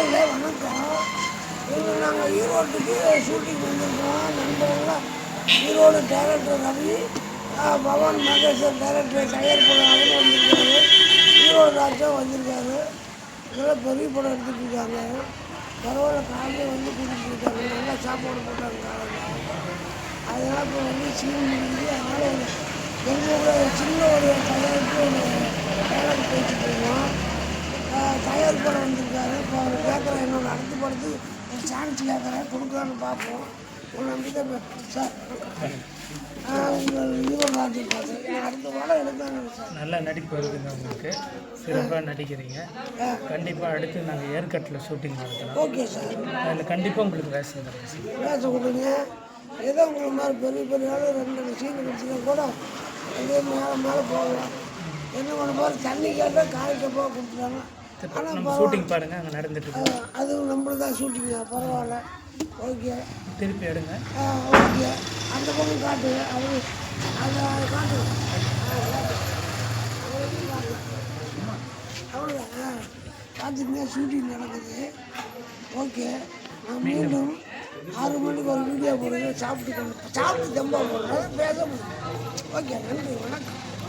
நண்பர்களே வணக்கம். இன்று நாங்கள் ஈரோட்டுக்கு ஷூட்டிங் வந்திருக்கோம். நண்பர்கள்லாம் ஈரோடு டைரக்டர் ரவி, பவன் மகேஸ்வர் டைரக்டர் தயாரிப்பாளர் அவரும் வந்திருக்காரு, ஈரோடு ராஜா வந்திருக்காரு. இதெல்லாம் பெரிய படம் எடுத்துகிட்டு இருக்காங்க. பரவாயில்ல, காலையில் வந்து கூட்டிகிட்டு இருக்காங்க. நல்லா சாப்பாடு போட்டாங்க காலையில். அதனால் இப்போ வந்து சீன் முடிஞ்சு அதனால் எங்கள் ஊரில் சின்ன ஒரு தயாரிப்பு ஒரு டைலாக் பேசிட்டு இருக்கோம். தயாரிப்பாளர் வந்திருக்காரு. இப்போ அவர் கேட்குறேன், என்னோட அடுத்த படத்துக்கு ஒரு சான்ஸ் கேட்குறேன், கொடுக்கலான்னு பார்ப்போம். ஒரு நம்பிக்கை சார். உங்கள் ஈரோடு ராஜ்யம் பார்த்து அடுத்த படம் எடுக்காங்க சார். நல்ல நடிப்பு இருக்குங்க உங்களுக்கு, சிறப்பாக நடிக்கிறீங்க. கண்டிப்பாக அடுத்து நாங்கள் ஏற்காட்டில் ஷூட்டிங் நடத்தலாம். Okay sir. அதில் கண்டிப்பாக உங்களுக்கு வேஷம் தரேன் சார். பேச கொடுங்க. ஏதோ உங்களை மாதிரி பெரிய பெரிய ஆள் 2 சீன் கிடச்சினா கூட அதே மேலே போகலாம். என்ன பண்ண மாதிரி தண்ணி கேட்டால் காய்க்கப்போ கொடுத்துட்டாங்க. ஆனால் நம்ம ஷூட்டிங் பாருங்கள், அங்கே நடந்துட்டு அதுவும் நம்மளுக்கு தான் ஷூட்டிங்க. பரவாயில்ல, ஓகே. திருப்பி எடுங்க. ஓகே, அந்த பக்கம் காட்டு. அது அதை காட்டு. அவ்வளோதான். பார்த்துக்கிங்க, ஷூட்டிங் நடக்குது. ஓகே, நான் மீண்டும் 6 மணிக்கு ஒரு வீடியோ போடுங்க. சாப்பிட்டு தெம்பாக போடுறேன், பேச முடியும். ஓகே, நன்றி, வணக்கம்.